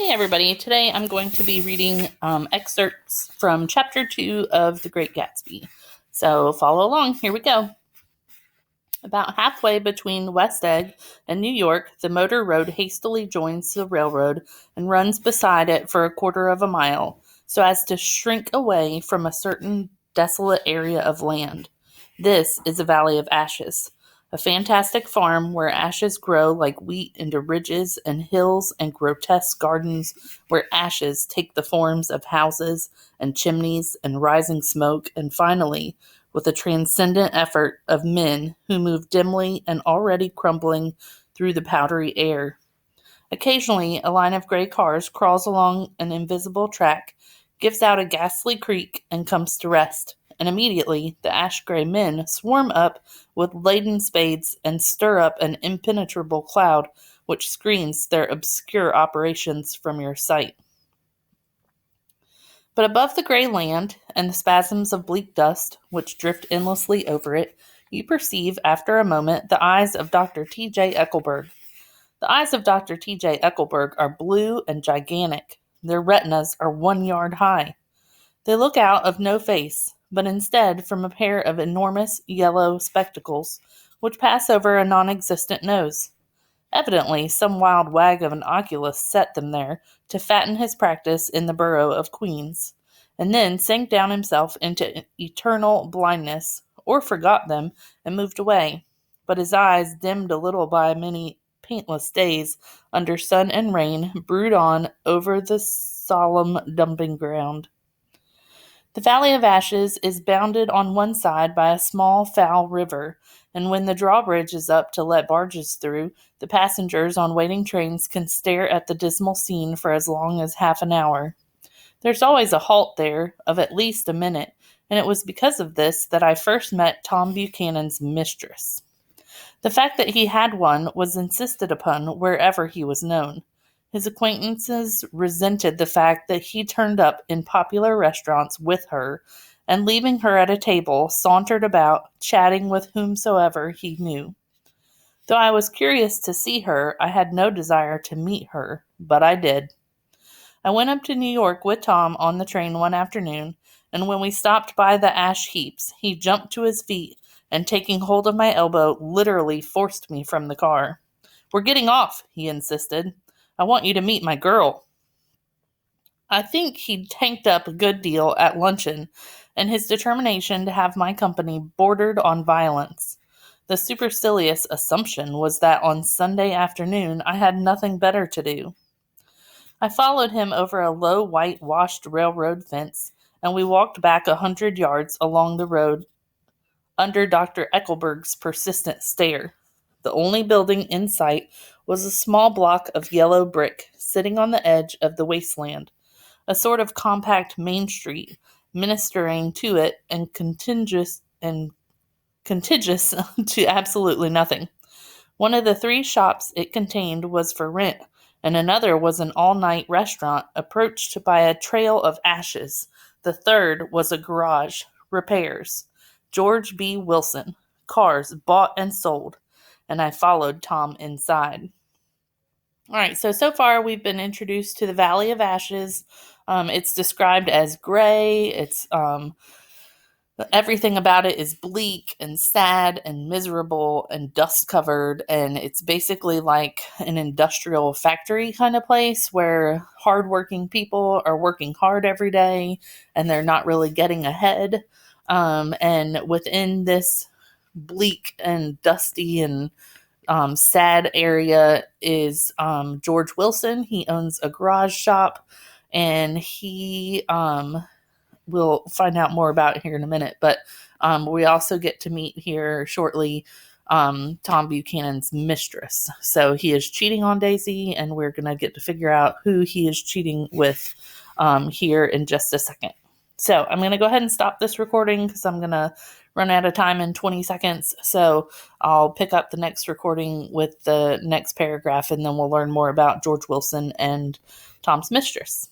Hey everybody, today I'm going to be reading excerpts from Chapter 2 of The Great Gatsby. So follow along, here we go. About halfway between West Egg and New York, the motor road hastily joins the railroad and runs beside it for a quarter of a mile, so as to shrink away from a certain desolate area of land. This is a valley of ashes. A fantastic farm where ashes grow like wheat into ridges and hills and grotesque gardens where ashes take the forms of houses and chimneys and rising smoke and finally, with a transcendent effort of men who move dimly and already crumbling through the powdery air. Occasionally, a line of gray cars crawls along an invisible track, gives out a ghastly creak, and comes to rest. And immediately, the ash-gray men swarm up with laden spades and stir up an impenetrable cloud which screens their obscure operations from your sight. But above the gray land and the spasms of bleak dust which drift endlessly over it, you perceive, after a moment, the eyes of Dr. T.J. Eckelberg. The eyes of Dr. T.J. Eckelberg are blue and gigantic. Their retinas are 1 yard high. They look out of no face, but instead from a pair of enormous yellow spectacles, which pass over a non-existent nose. Evidently, some wild wag of an oculist set them there to fatten his practice in the borough of Queens, and then sank down himself into eternal blindness, or forgot them and moved away. But his eyes, dimmed a little by many paintless days under sun and rain, brood on over the solemn dumping ground. The Valley of Ashes is bounded on one side by a small foul river, and when the drawbridge is up to let barges through, the passengers on waiting trains can stare at the dismal scene for as long as half an hour. There's always a halt there of at least a minute, and it was because of this that I first met Tom Buchanan's mistress. The fact that he had one was insisted upon wherever he was known. His acquaintances resented the fact that he turned up in popular restaurants with her, and leaving her at a table, sauntered about, chatting with whomsoever he knew. Though I was curious to see her, I had no desire to meet her, but I did. I went up to New York with Tom on the train one afternoon, and when we stopped by the ash heaps, he jumped to his feet and, taking hold of my elbow, literally forced me from the car. "We're getting off," he insisted. "I want you to meet my girl." I think he'd tanked up a good deal at luncheon, and his determination to have my company bordered on violence. The supercilious assumption was that on Sunday afternoon I had nothing better to do. I followed him over a low whitewashed railroad fence, and we walked back 100 yards along the road under Dr. Eckelberg's persistent stare. The only building in sight was a small block of yellow brick sitting on the edge of the wasteland, a sort of compact main street, ministering to it and contiguous to absolutely nothing. One of the 3 shops it contained was for rent, and another was an all-night restaurant approached by a trail of ashes. The third was a garage, repairs, George B. Wilson, cars bought and sold, and I followed Tom inside. All right, so far we've been introduced to the Valley of Ashes. It's described as gray. Everything about it is bleak and sad and miserable and dust-covered, and it's basically like an industrial factory kind of place where hardworking people are working hard every day, and they're not really getting ahead. And within this bleak and dusty and sad area is George Wilson. He owns a garage shop, and he we'll find out more about here in a minute. But we also get to meet here shortly Tom Buchanan's mistress. So he is cheating on Daisy, and we're going to get to figure out who he is cheating with here in just a second. So I'm going to go ahead and stop this recording because I'm going to run out of time in 20 seconds. So I'll pick up the next recording with the next paragraph, and then we'll learn more about George Wilson and Tom's mistress.